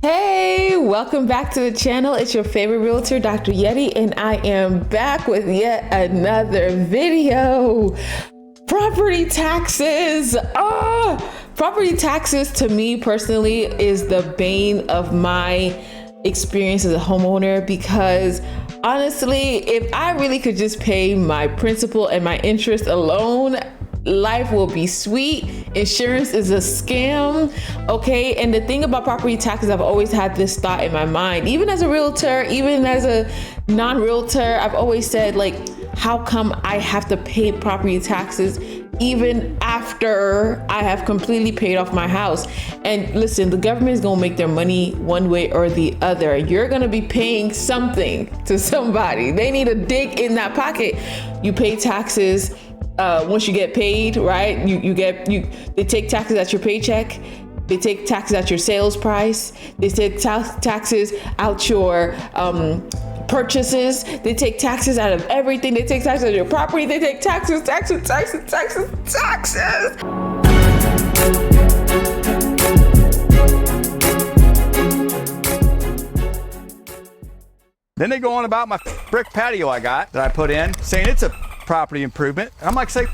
Hey, welcome back to the channel. It's your favorite realtor, Dr. Yeti, and I am back with yet another video. Property taxes. Property taxes to me personally is the bane of my experience as a homeowner, because honestly, if I really could just pay my principal and my interest alone, life will be sweet. Insurance is a scam, okay? And the thing about property taxes, I've always had this thought in my mind, even as a realtor, even as a non-realtor, I've always said, like, how come I have to pay property taxes even after I have completely paid off my house? And listen, the government is gonna make their money one way or the other. You're gonna be paying something to somebody. They need to dig in that pocket. You pay taxes once you get paid, right? They take taxes at your paycheck. They take taxes at your sales price. They take taxes out your purchases. They take taxes out of everything. They take taxes out of your property. They take taxes. Then they go on about my brick patio I got that I put in, saying it's a property improvement. I'm like, say,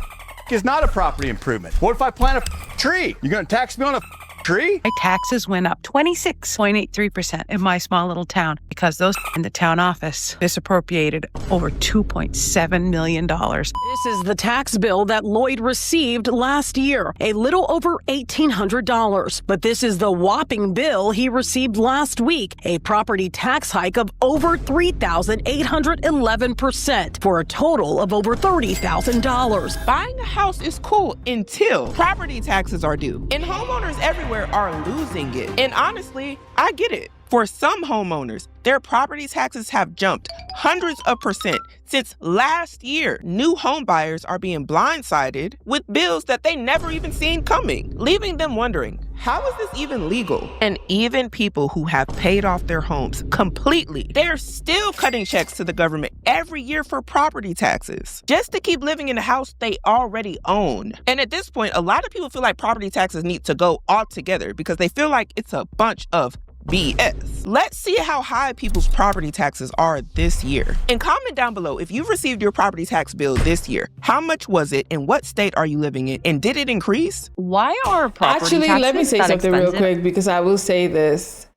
it's not a property improvement. What if I plant a tree? You gonna tax me on a tree? My taxes went up 26.83% in my small little town because those in the town office misappropriated over $2.7 million. This is the tax bill that Lloyd received last year, a little over $1,800. But this is the whopping bill he received last week, a property tax hike of over 3,811% for a total of over $30,000. Buying a house is cool until property taxes are due, and homeowners everywhere are losing it. And honestly, I get it. For some homeowners, their property taxes have jumped hundreds of percent since last year. New home buyers are being blindsided with bills that they never even seen coming, leaving them wondering, how is this even legal? And even people who have paid off their homes completely, they're still cutting checks to the government every year for property taxes, just to keep living in the house they already own. And at this point, a lot of people feel like property taxes need to go altogether because they feel like it's a bunch of BS. Let's see how high people's property taxes are this year. And comment down below if you've received your property tax bill this year. How much was it? And what state are you living in? And did it increase? Why are property Actually, taxes let me say that something expensive? real quick, because I will say this.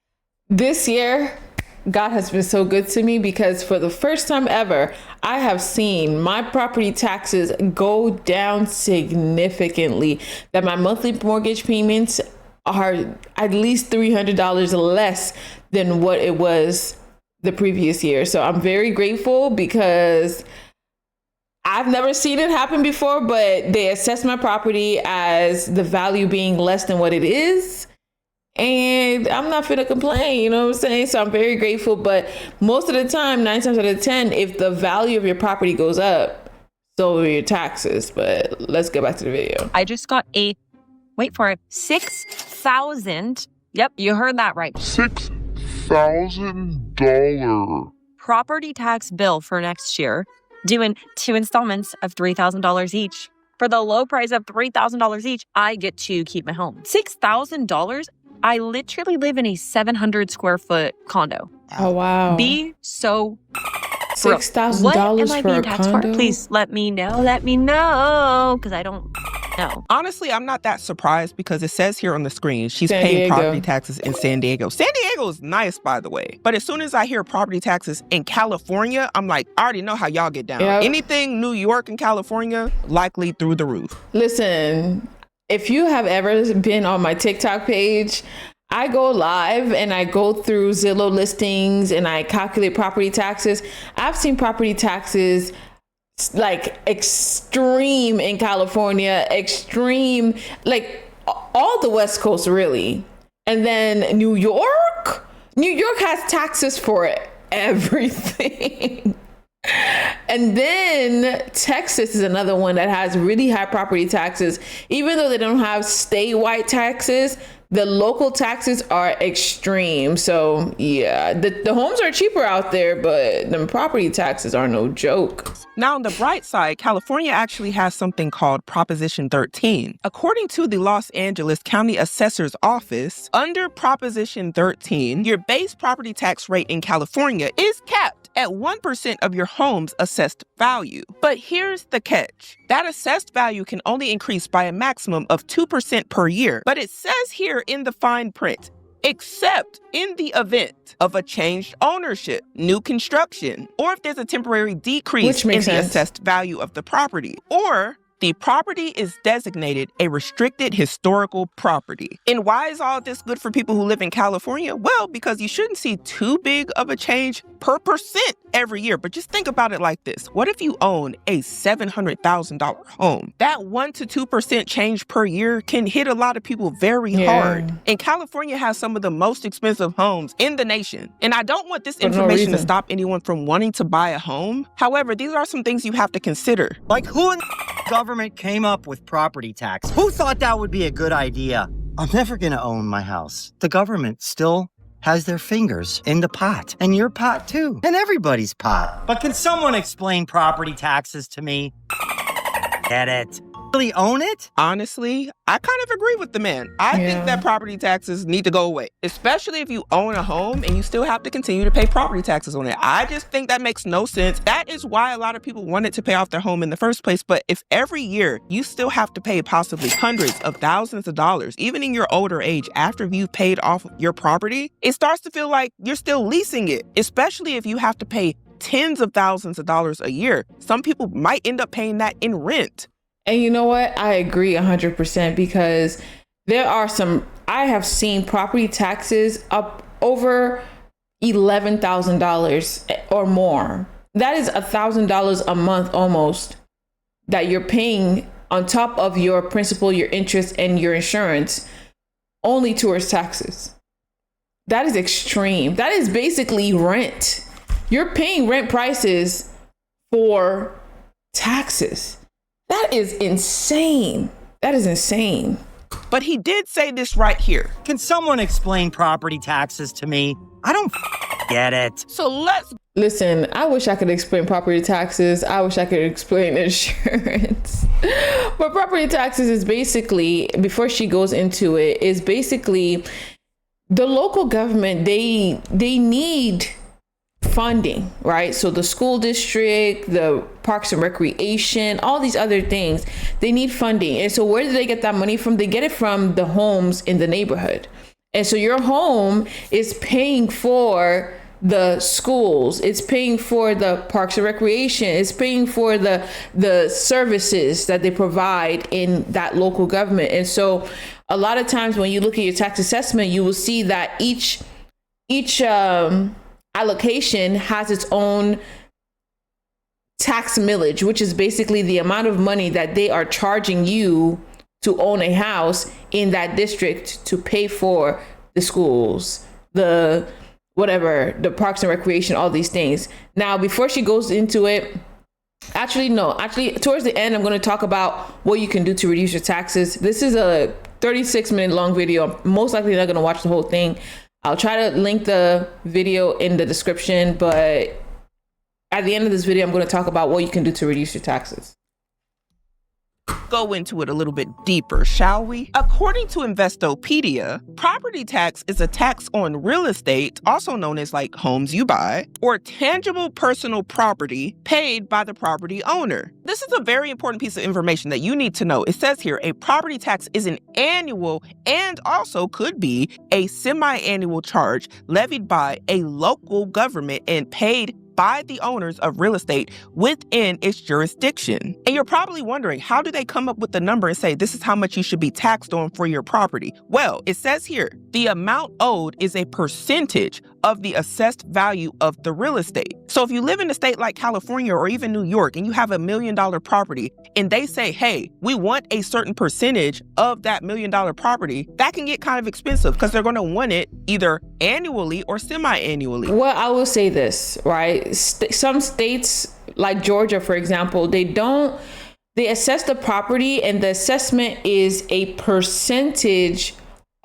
This year, God has been so good to me, because for the first time ever, I have seen my property taxes go down significantly, that my monthly mortgage payments are at least $300 less than what it was the previous year. So I'm very grateful, because I've never seen it happen before, but they assess my property as the value being less than what it is. And I'm not finna complain, you know what I'm saying? So I'm very grateful. But most of the time, 9 times out of 10, if the value of your property goes up, so will your taxes. But let's get back to the video. I just got a, wait for it, 6,000. Yep, you heard that right. $6,000. Property tax bill for next year, due in 2 installments of $3,000 each. For the low price of $3,000 each, I get to keep my home. $6,000? I literally live in a 700 square foot condo. Oh, wow. Be so $6,000 What am I for being a taxed condo? for? Please let me know, because I don't know. Honestly, I'm not that surprised, because it says here on the screen she's San paying Diego. property taxes in San Diego. San Diego is nice, by the way. But as soon as I hear property taxes in California, I'm like, I already know how y'all get down. Yep. Anything New York and California, likely through the roof. Listen, if you have ever been on my TikTok page, I go live and I go through Zillow listings and I calculate property taxes. I've seen property taxes like extreme in California, extreme, like all the West Coast really. And then New York has taxes for everything. And then Texas is another one that has really high property taxes. Even though they don't have statewide taxes, the local taxes are extreme. So yeah, the homes are cheaper out there, but the property taxes are no joke. Now, on the bright side, California actually has something called Proposition 13. According to the Los Angeles County Assessor's Office, under Proposition 13, your base property tax rate in California is capped at 1% of your home's assessed value. But here's the catch. That assessed value can only increase by a maximum of 2% per year. But it says here in the fine print, except in the event of a changed ownership, new construction, or if there's a temporary decrease in the assessed value of the property, or the property is designated a restricted historical property. And why is all this good for people who live in California? Well, because you shouldn't see too big of a change per percent every year. But just think about it like this. What if you own a $700,000 home? That 1 to 2% change per year can hit a lot of people very hard. And California has some of the most expensive homes in the nation. And I don't want this information to stop anyone from wanting to buy a home. However, these are some things you have to consider. Like, who in the government came up with property tax? Who thought that would be a good idea? I'm never gonna own my house. The government still has their fingers in the pot. And your pot too. And everybody's pot. But can someone explain property taxes to me? Get it? Really own it? Honestly, I kind of agree with the man. I think that property taxes need to go away, especially if you own a home and you still have to continue to pay property taxes on it. I just think that makes no sense. That is why a lot of people wanted to pay off their home in the first place. But if every year you still have to pay possibly hundreds of thousands of dollars, even in your older age, after you've paid off your property, it starts to feel like you're still leasing it, especially if you have to pay tens of thousands of dollars a year. Some people might end up paying that in rent. And you know what? I agree 100% because there are I have seen property taxes up over $11,000 or more. That is $1,000 a month almost that you're paying on top of your principal, your interest, and your insurance only towards taxes. That is extreme. That is basically rent. You're paying rent prices for taxes. That is insane. That is insane. But he did say this right here. Can someone explain property taxes to me? I don't get it. So let's listen. I wish I could explain property taxes. I wish I could explain insurance. But property taxes is basically, before she goes into it, is basically the local government, they need funding, right? So the school district, the parks and recreation, all these other things, they need funding. And so where do they get that money from? They get it from the homes in the neighborhood. And so your home is paying for the schools, it's paying for the parks and recreation, it's paying for the services that they provide in that local government. And so a lot of times when you look at your tax assessment, you will see that each allocation has its own tax millage, which is basically the amount of money that they are charging you to own a house in that district to pay for the schools, the parks and recreation, all these things. Now, before she goes into it, actually, towards the end, I'm going to talk about what you can do to reduce your taxes. This is a 36-minute long video. I'm most likely not going to watch the whole thing. I'll try to link the video in the description, but at the end of this video, I'm going to talk about what you can do to reduce your taxes. Go into it a little bit deeper, shall we? According to Investopedia, property tax is a tax on real estate, also known as like homes you buy, or tangible personal property paid by the property owner. This is a very important piece of information that you need to know. It says here, a property tax is an annual and also could be a semi-annual charge levied by a local government and paid by the owners of real estate within its jurisdiction. And you're probably wondering, how do they come up with the number and say this is how much you should be taxed on for your property? Well, it says here, the amount owed is a percentage of the assessed value of the real estate. So if you live in a state like California or even New York and you have $1 million property and they say, hey, we want a certain percentage of that $1 million property, that can get kind of expensive because they're going to want it either annually or semi-annually. Well, I will say this, right? Some states like Georgia, for example, they assess the property and the assessment is a percentage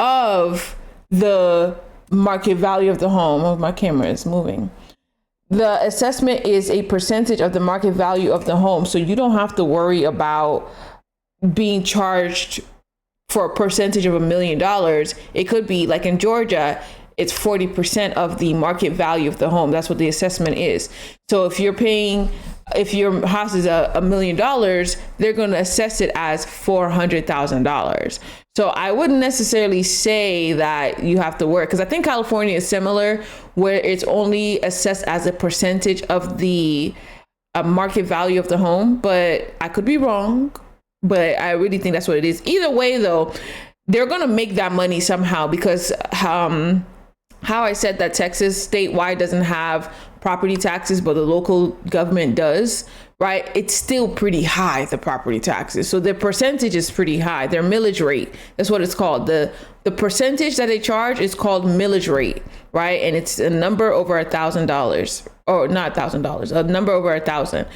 of the market value of the home. Oh, my camera is moving. The assessment is a percentage of the market value of the home. So you don't have to worry about being charged for a percentage of $1 million. It could be like in Georgia, it's 40% of the market value of the home. That's what the assessment is. So if your house is $1 million, they're going to assess it as $400,000. So I wouldn't necessarily say that you have to work, because I think California is similar, where it's only assessed as a percentage of the market value of the home. But I could be wrong, but I really think that's what it is. Either way, though, they're going to make that money somehow, because how I said that Texas statewide doesn't have property taxes, but the local government does, right? It's still pretty high, the property taxes. So the percentage is pretty high. Their millage rate, that's what it's called. The percentage that they charge is called millage rate, right? And it's a number over $1,000, or not $1,000, a number over 1,000.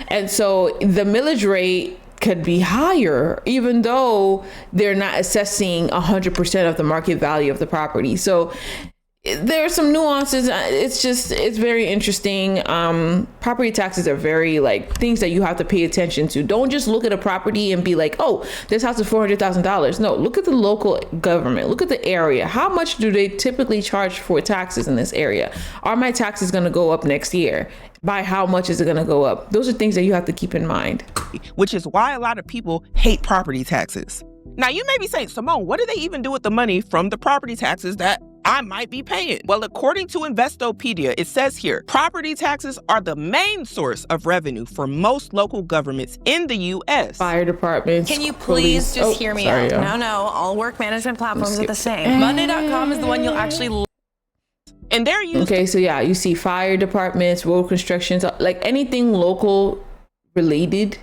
And so the millage rate could be higher, even though they're not assessing 100% of the market value of the property. So there are some nuances. It's very interesting. Property taxes are very things that you have to pay attention to. Don't just look at a property and be like, oh, this house is $400,000. No, look at the local government. Look at the area. How much do they typically charge for taxes in this area? Are my taxes going to go up next year? By how much is it going to go up? Those are things that you have to keep in mind. Which is why a lot of people hate property taxes. Now, you may be saying, Simone, what do they even do with the money from the property taxes that I might be paying? Well, according to Investopedia, it says here, property taxes are the main source of revenue for most local governments in the U.S. Fire departments. Can you please just hear me out? No, all work management platforms are the same. Monday.com is the one you'll actually... And they're used... Okay, so yeah, you see fire departments, road constructions, anything local related.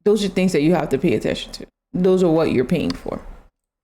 Those are things that you have to pay attention to. Those are what you're paying for.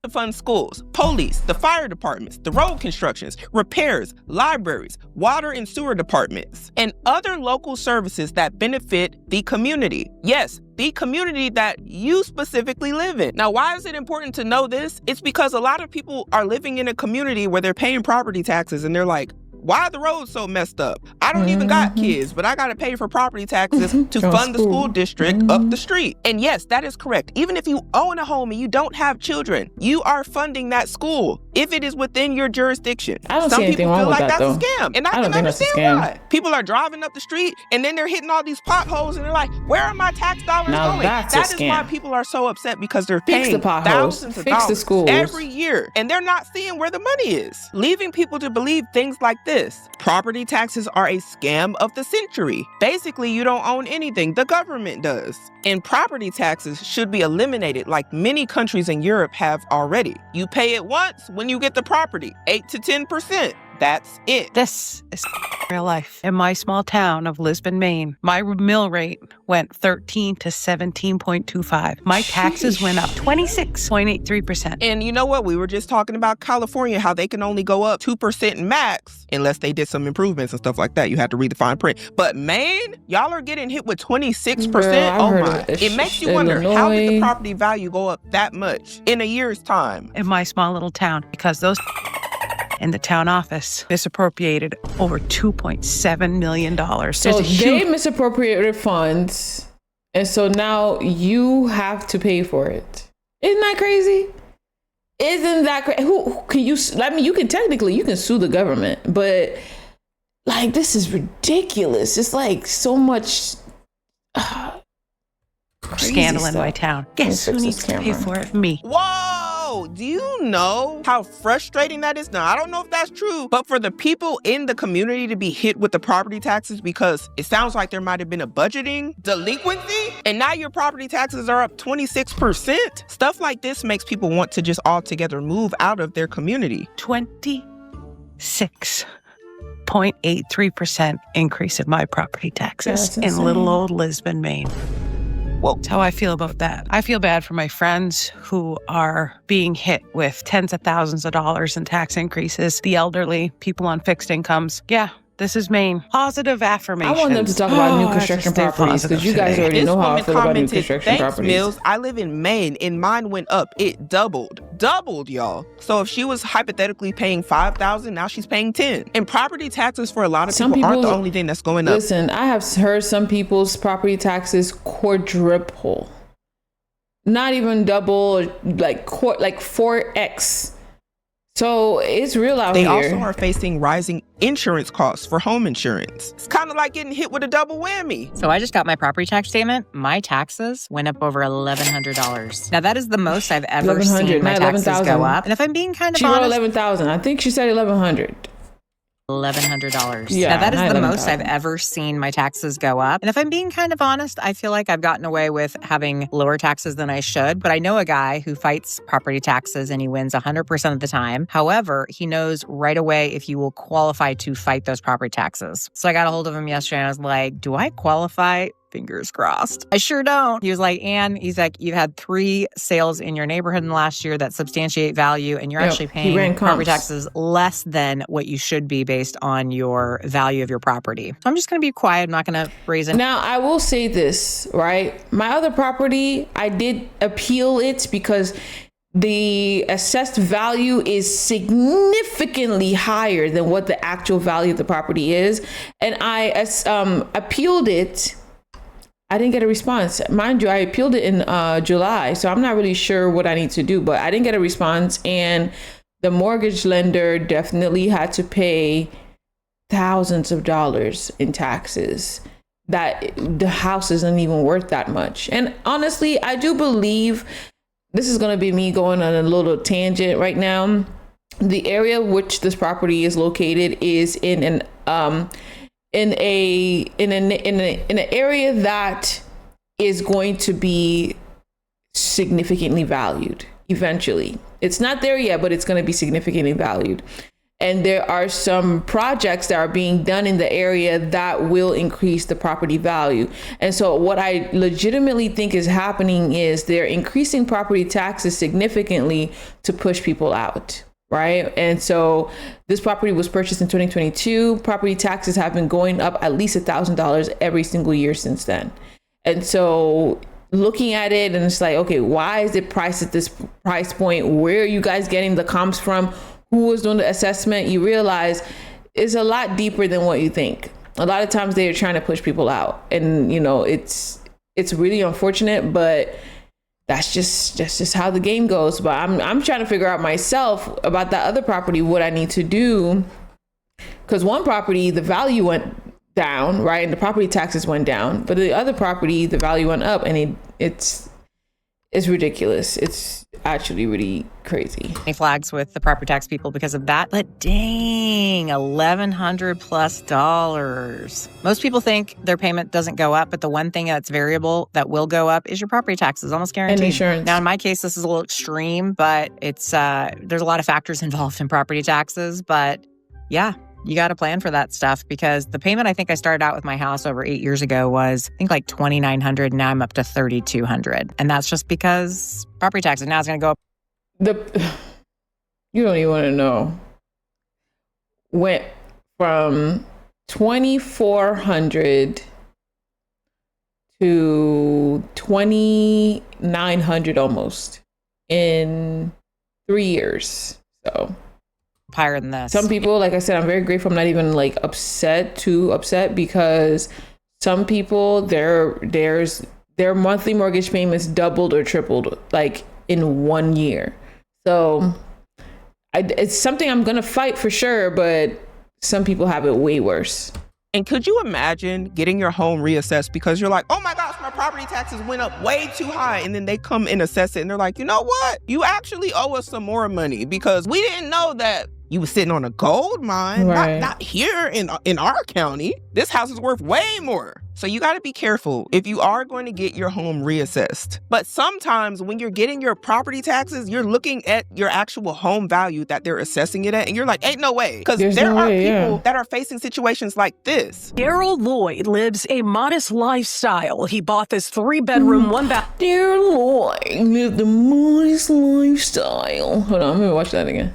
To fund schools, police, the fire departments, the road constructions, repairs, libraries, water and sewer departments, and other local services that benefit the community. Yes, the community that you specifically live in. Now, why is it important to know this? It's because a lot of people are living in a community where they're paying property taxes and they're like, why are the roads so messed up? I don't even got kids, but I got to pay for property taxes to fund the school district up the street. And yes, that is correct. Even if you own a home and you don't have children, you are funding that school if it is within your jurisdiction. I don't see anything wrong with that, though. Some people feel like that's a scam, and I can understand why. People are driving up the street and then they're hitting all these potholes and they're like, where are my tax dollars going? That is why people are so upset, because they're paying thousands of dollars every year and they're not seeing where the money is, leaving people to believe things like this. Property taxes are a scam of the century. Basically, you don't own anything. The government does. And property taxes should be eliminated like many countries in Europe have already. You pay it once when you get the property, 8 to 10%. That's it. This is real life. In my small town of Lisbon, Maine, my mill rate went 13 to 17.25. My taxes went up 26.83%. And you know what? We were just talking about California, how they can only go up 2% max unless they did some improvements and stuff like that. You had to read the fine print. But Maine, y'all are getting hit with 26%. Oh my. It makes you wonder, how did the property value go up that much in a year's time? In my small little town, because those in the town office misappropriated over $2.7 million. So they misappropriated funds, and so now you have to pay for it. Isn't that crazy? Isn't that crazy? Who can you? I mean, you can sue the government, but this is ridiculous. It's so much scandal in my town. Guess who needs to pay for it? Me. Whoa! Do you know how frustrating that is? Now, I don't know if that's true, but for the people in the community to be hit with the property taxes because it sounds like there might have been a budgeting delinquency, and now your property taxes are up 26%. Stuff like this makes people want to just altogether move out of their community. 26.83% increase in my property taxes in little old Lisbon, Maine. Well, that's how I feel about that. I feel bad for my friends who are being hit with tens of thousands of dollars in tax increases, the elderly, people on fixed incomes. Yeah, This is Maine. Positive affirmation. I want them to talk about new construction properties because you guys already know how I feel about new construction properties. Mills, I live in Maine and mine went up. It doubled, y'all. So if she was hypothetically paying $5,000, now she's paying $10,000. And property taxes for a lot of people aren't the only thing that's going up. Listen, I have heard some people's property taxes quadruple. Not even double, like 4x. So it's real out here. They also are facing rising insurance costs for home insurance. It's kind of like getting hit with a double whammy. So I just got my property tax statement. My taxes went up over $1,100. Now that is the most I've ever seen my taxes go up. And if I'm being kind of honest, she wrote 11,000. I think she said 1,100. $1,100. Yeah, now that is the most I've ever seen my taxes go up. And if I'm being kind of honest, I feel like I've gotten away with having lower taxes than I should. But I know a guy who fights property taxes and he wins 100% of the time. However, he knows right away if you will qualify to fight those property taxes. So I got a hold of him yesterday and I was like, do I qualify? Fingers crossed. I sure don't. He was like, Ann, he's like, you've had 3 sales in your neighborhood in the last year that substantiate value, and you're actually paying property taxes less than what you should be based on your value of your property. So I'm just going to be quiet. I'm not going to raise it. Now, I will say this, right? My other property, I did appeal it because the assessed value is significantly higher than what the actual value of the property is. And I appealed it. I didn't get a response. Mind you, I appealed it in July, so I'm not really sure what I need to do, but I didn't get a response. And the mortgage lender definitely had to pay thousands of dollars in taxes that the house isn't even worth that much. And honestly, I do believe, this is going to be me going on a little tangent right now. The area which this property is located is in an area that is going to be significantly valued eventually. It's not there yet, but it's going to be significantly valued. And there are some projects that are being done in the area that will increase the property value. And so what I legitimately think is happening is they're increasing property taxes significantly to push people out. Right. And so this property was purchased in 2022. Property taxes have been going up at least $1,000 every single year since then. And so looking at it, and it's like, OK, why is it priced at this price point? Where are you guys getting the comps from? Who was doing the assessment? You realize it's a lot deeper than what you think. A lot of times they are trying to push people out. And, you know, it's really unfortunate, but that's just how the game goes. But I'm trying to figure out myself about that other property, what I need to do. Because one property, the value went down, right? And the property taxes went down. But the other property, the value went up, and it's ridiculous. It's actually really crazy. Any flags with the property tax people because of that? But dang, $1,100+. Most people think their payment doesn't go up, but the one thing that's variable that will go up is your property taxes, almost guaranteed. And insurance. Now, in my case, this is a little extreme, but it's there's a lot of factors involved in property taxes. But yeah, you got to plan for that stuff, because the payment I think I started out with my house over 8 years ago was, I think, like $2,900. Now I'm up to $3,200. And that's just because property taxes. Now it's going to go up. You don't even want to know. Went from $2,400 to $2,900 almost in 3 years. So higher than this. Some people, like I said, I'm very grateful. I'm not even like too upset, because some people their monthly mortgage payments doubled or tripled like in 1 year. So it's something I'm gonna fight for sure, but some people have it way worse. And could you imagine getting your home reassessed because you're like, oh my gosh, my property taxes went up way too high. And then they come and assess it and they're like, you know what? You actually owe us some more money because we didn't know that you were sitting on a gold mine, right. not here in our county. This house is worth way more. So you got to be careful if you are going to get your home reassessed. But sometimes when you're getting your property taxes, you're looking at your actual home value that they're assessing it at. And you're like, ain't no way. Because there are people that are facing situations like this. Daryl Lloyd lives a modest lifestyle. He bought this 3-bedroom, 1-bath. Daryl Lloyd lived a modest lifestyle. Hold on, I'm going to watch that again.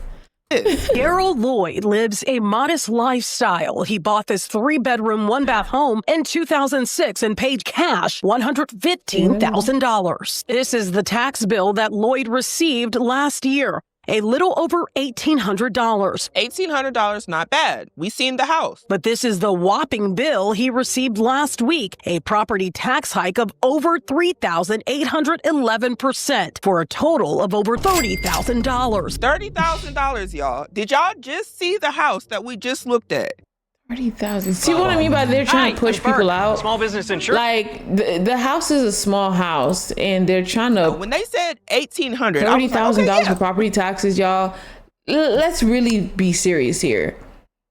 this? Daryl Lloyd lives a modest lifestyle. He bought this 3-bedroom, 1-bath home in 2006 and paid cash $115,000. This is the tax bill that Lloyd received last year. A little over $1,800. $1,800, not bad. We seen the house. But this is the whopping bill he received last week, a property tax hike of over 3,811% for a total of over $30,000. $30,000, y'all. Did y'all just see the house that we just looked at? 30,000. See what I mean by they're trying to push people out? Small business insurance. Like the house is a small house, and they're trying to. When they said $1,800, $30,000 for property taxes, y'all. Let's really be serious here.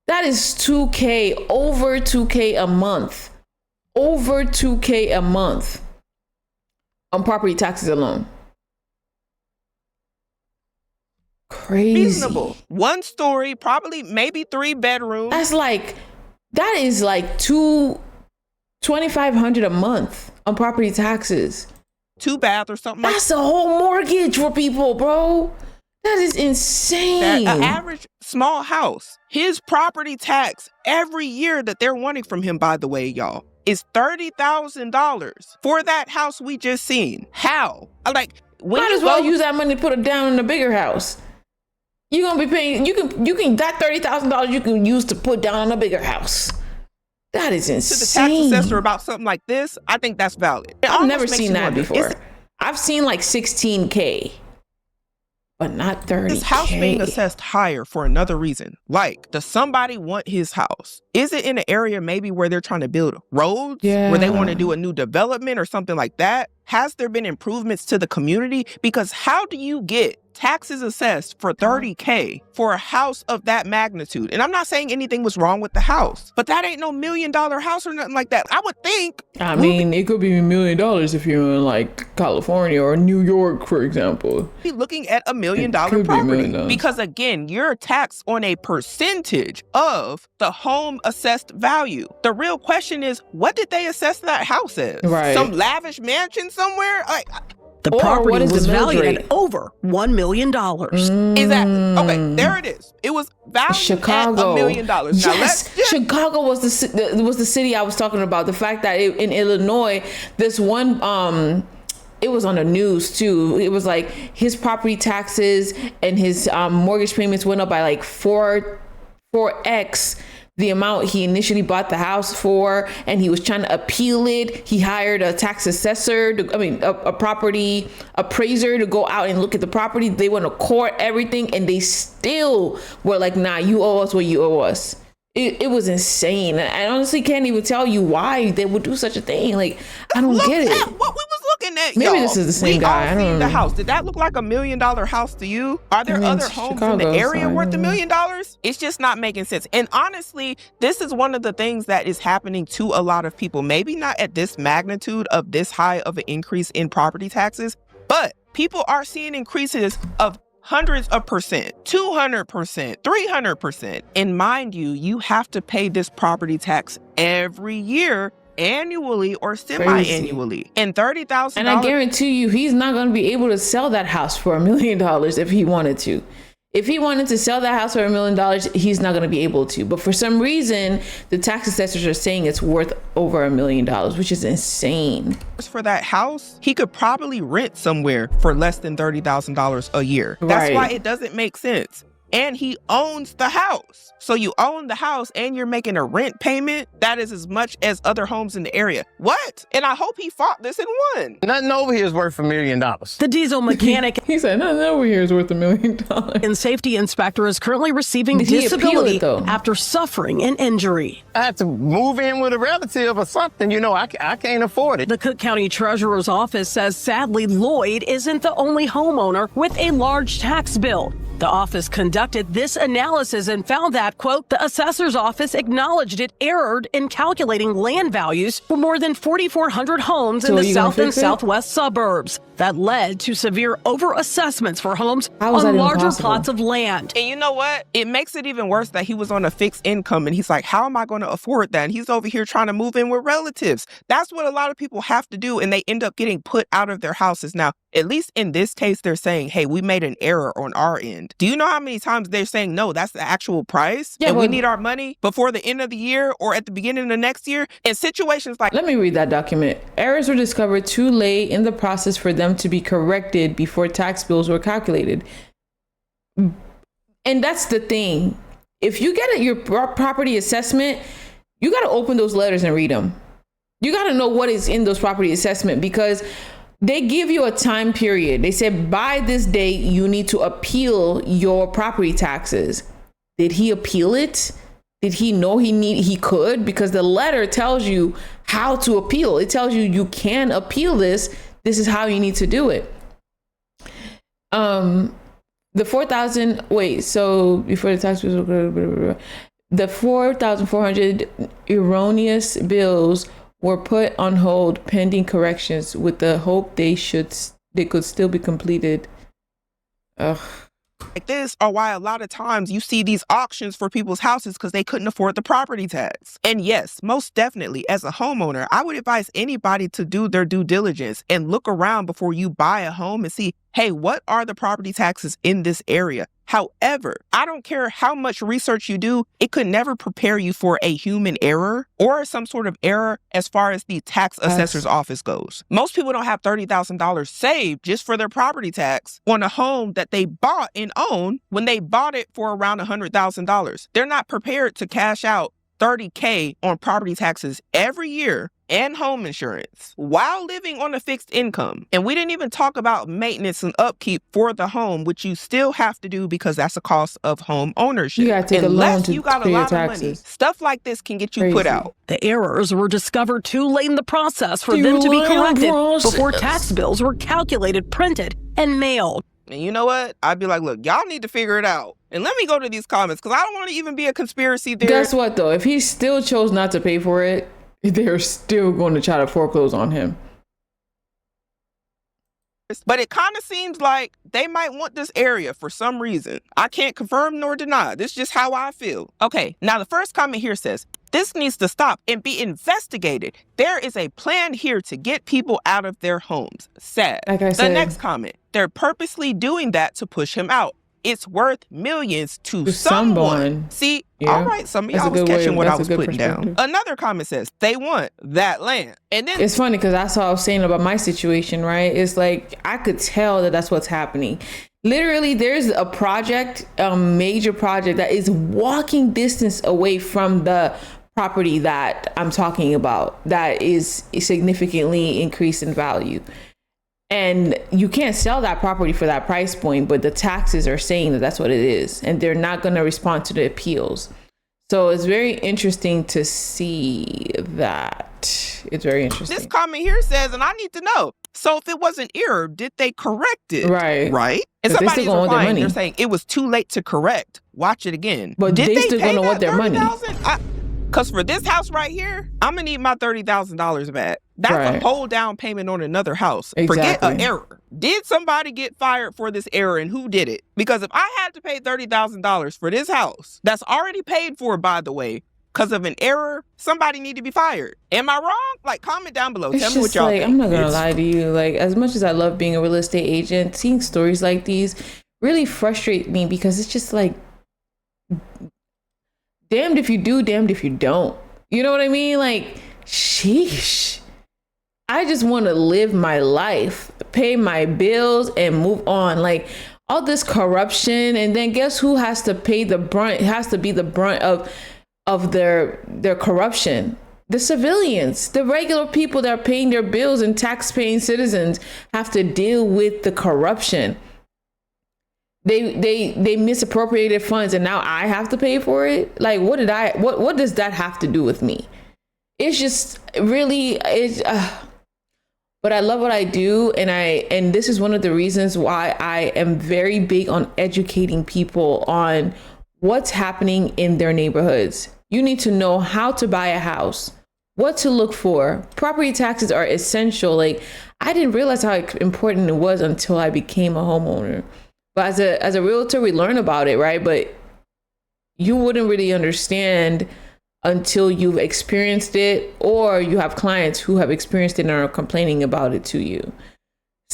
That is $2K, over $2K a month, over $2K a month on property taxes alone. Crazy. Reasonable. 1 story, probably maybe 3 bedrooms. That is like $2,500 a month on property taxes. 2 bath or something. That's a whole mortgage for people, bro. That is insane. An average small house, his property tax every year that they're wanting from him, by the way, y'all, is $30,000 for that house we just seen. How? Might as well use that money to put it down in a bigger house. You're gonna be paying. You can that $30,000 you can use to put down on a bigger house. That is insane. To the tax assessor about something like this, I think that's valid. I've never seen that before. I've seen like $16K, but not $30K. This house being assessed higher for another reason. Like, does somebody want his house? Is it in an area maybe where they're trying to build roads? Yeah. Where they want to do a new development or something like that? Has there been improvements to the community? Because how do you get taxes assessed for $30K for a house of that magnitude? And I'm not saying anything was wrong with the house, but that ain't no $1 million house or nothing like that. I would think. I mean, it could be $1 million if you're in like California or New York, for example. Be looking at $1 million property because again, you're taxed on a percentage of the home assessed value. The real question is, what did they assess that house as? Right. Some lavish mansion somewhere? The property was valued at over $1 million. Exactly. Okay, there it is. It was valued at $1 million. Now, yes, Chicago was the city I was talking about. The fact that in Illinois, this one, it was on the news too. It was like his property taxes and his mortgage payments went up by like 4x the amount he initially bought the house for, and he was trying to appeal it. He hired a tax assessor, a property appraiser to go out and look at the property. They went to court, everything, and they still were like, nah, you owe us what you owe us. It was insane. I honestly can't even tell you why they would do such a thing. Like, I don't get it. What we was looking at, maybe this is the same guy. I don't know. The house. Did that look like $1 million house to you? Are there other homes in the area worth $1 million? It's just not making sense. And honestly, this is one of the things that is happening to a lot of people. Maybe not at this magnitude of this high of an increase in property taxes, but people are seeing increases of hundreds of percent, 200%, 300%. And mind you, you have to pay this property tax every year, annually or semi-annually. And $30,000. And I guarantee you, he's not going to be able to sell that house for $1 million if he wanted to. If he wanted to sell that house for $1 million, he's not going to be able to. But for some reason, the tax assessors are saying it's worth over $1 million, which is insane. For that house, he could probably rent somewhere for less than $30,000 a year. That's why it doesn't make sense. And he owns the house. So you own the house and you're making a rent payment. That is as much as other homes in the area. What? And I hope he fought this and won. Nothing over here is worth $1 million. The diesel mechanic he said nothing over here is worth $1 million. And safety inspector is currently receiving disability after suffering an injury. I had to move in with a relative or something. You know, I can't afford it. The Cook County Treasurer's Office says sadly Lloyd isn't the only homeowner with a large tax bill. The office conducted this analysis and found that, quote, the assessor's office acknowledged it erred in calculating land values for more than 4,400 homes in the south and southwest suburbs. That led to severe overassessments for homes on larger plots of land. And you know what? It makes it even worse that he was on a fixed income and he's like, how am I going to afford that? And he's over here trying to move in with relatives. That's what a lot of people have to do, and they end up getting put out of their houses. Now, at least in this case, they're saying, hey, we made an error on our end. end. Do you know how many times they're saying, no, that's the actual price? Yeah, and we need our money before the end of the year or at the beginning of the next year? In situations like... Let me read that document. Errors were discovered too late in the process for them to be corrected before tax bills were calculated. And that's the thing. If you get your property assessment, you got to open those letters and read them. You got to know what is in those property assessment, because they give you a time period. They said by this date, you need to appeal your property taxes. Did he appeal it? Did he know he could? Because the letter tells you how to appeal. It tells you can appeal this. This is how you need to do it. The 4,000, so before the tax was, the 4,400 erroneous bills were put on hold pending corrections with the hope they could still be completed. Ugh. Like this are why a lot of times you see these auctions for people's houses because they couldn't afford the property tax. And yes, most definitely, as a homeowner, I would advise anybody to do their due diligence and look around before you buy a home and see, hey, what are the property taxes in this area? However, I don't care how much research you do, it could never prepare you for a human error or some sort of error as far as the tax assessor's office goes. Most people don't have $30,000 saved just for their property tax on a home that they bought and owned when they bought it for around $100,000. They're not prepared to cash out $30K on property taxes every year and home insurance while living on a fixed income. And we didn't even talk about maintenance and upkeep for the home, which you still have to do because that's a cost of home ownership. You gotta take a loan to pay your taxes. Money, stuff like this can get you put out. The errors were discovered too late in the process for them to be corrected before tax bills were calculated, printed, and mailed. And you know what? I'd be like, look, y'all need to figure it out. And let me go to these comments because I don't want to even be a conspiracy theorist. Guess what, though? If he still chose not to pay for it, they're still going to try to foreclose on him. But it kind of seems like they might want this area for some reason. I can't confirm nor deny. This is just how I feel. Okay, now the first comment here says, this needs to stop and be investigated. There is a plan here to get people out of their homes. Sad. Like I said, the next comment, they're purposely doing that to push him out. It's worth millions to someone. See, all right, some of y'all was catching what I was putting down. Another comment says, they want that land. And then it's funny because that's what I was saying about my situation, right? It's like, I could tell that that's what's happening. Literally, there's a project, a major project that is walking distance away from the property that I'm talking about that is significantly increased in value. And you can't sell that property for that price point, but the taxes are saying that that's what it is. And they're not going to respond to the appeals. So it's very interesting to see that. It's very interesting. This comment here says, and I need to know, so if it was an error, did they correct it? Right. And somebody's replying, they're saying it was too late to correct. Watch it again. But did they still going to want their money. Because for this house right here, I'm going to need my $30,000 back. That's a whole down payment on another house. Exactly. Forget an error. Did somebody get fired for this error and who did it? Because if I had to pay $30,000 for this house, that's already paid for, by the way, because of an error, somebody need to be fired. Am I wrong? Like, comment down below. Tell me what y'all think. I'm not going to lie to you. Like, as much as I love being a real estate agent, seeing stories like these really frustrate me because it's just like, damned if you do, damned if you don't. You know what I mean? Like, sheesh. I just want to live my life, pay my bills, and move on. Like, all this corruption, and then guess who has to pay the brunt? It has to be the brunt of their corruption. The civilians, the regular people that are paying their bills, and tax-paying citizens have to deal with the corruption. They misappropriated funds and now I have to pay for it. Like, what does that have to do with me? It's just really, but I love what I do. And this is one of the reasons why I am very big on educating people on what's happening in their neighborhoods. You need to know how to buy a house, what to look for. Property taxes are essential. Like, I didn't realize how important it was until I became a homeowner. But as a realtor, we learn about it, right? But you wouldn't really understand until you've experienced it, or you have clients who have experienced it and are complaining about it to you.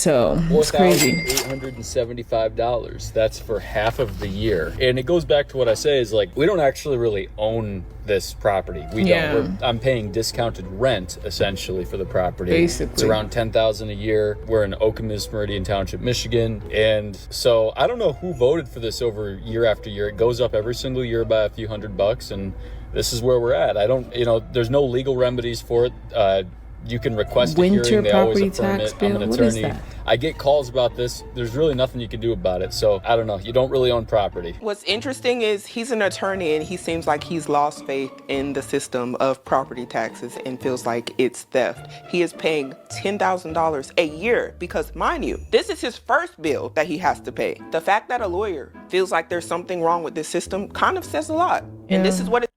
So it's crazy. $4,875. That's for half of the year. And it goes back to what I say is like, we don't actually really own this property. We don't. I'm paying discounted rent essentially for the property. Basically. It's around $10,000 a year. We're in Okemos, Meridian Township, Michigan. And so I don't know who voted for this over year after year. It goes up every single year by a few $100, and this is where we're at. I don't, there's no legal remedies for it. You can request a hearing. They always affirm it. I'm an attorney. I get calls about this. There's really nothing you can do about it. So I don't know. You don't really own property. What's interesting is he's an attorney and he seems like he's lost faith in the system of property taxes and feels like it's theft. He is paying $10,000 a year because, mind you, this is his first bill that he has to pay. The fact that a lawyer feels like there's something wrong with this system kind of says a lot. And this is what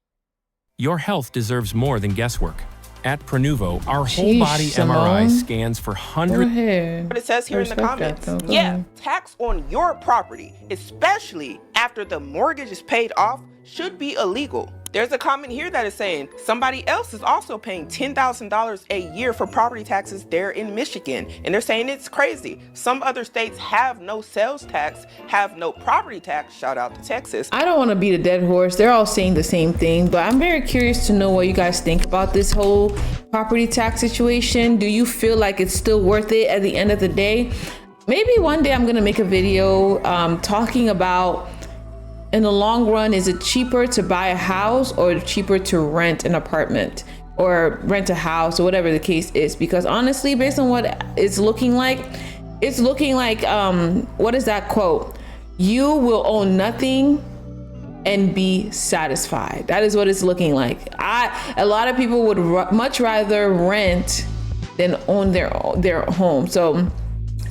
Your health deserves more than guesswork. At Prenuvo, our whole body MRI scans for hundreds. But it says here in the comments, tax on your property, especially after the mortgage is paid off, should be illegal. There's a comment here that is saying somebody else is also paying $10,000 a year for property taxes there in Michigan. And they're saying it's crazy. Some other states have no sales tax, have no property tax. Shout out to Texas. I don't want to beat a dead horse. They're all saying the same thing, but I'm very curious to know what you guys think about this whole property tax situation. Do you feel like it's still worth it at the end of the day? Maybe one day I'm going to make a video talking about, in the long run, is it cheaper to buy a house or cheaper to rent an apartment or rent a house or whatever the case is? Because honestly, based on what it's looking like, what is that quote? You will own nothing and be satisfied. That is what it's looking like. A lot of people would much rather rent than own their home. So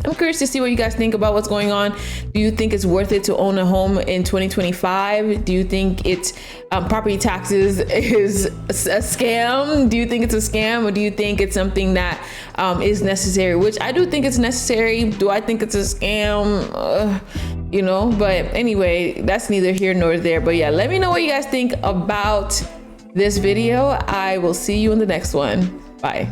I'm curious to see what you guys think about what's going on. Do you think it's worth it to own a home in 2025? Do you think it's property taxes is a scam? Do you think it's a scam, or do you think it's something that is necessary? Which I do think it's necessary. Do I think it's a scam? But anyway, that's neither here nor there. But yeah, let me know what you guys think about this video. I will see you in the next one. Bye.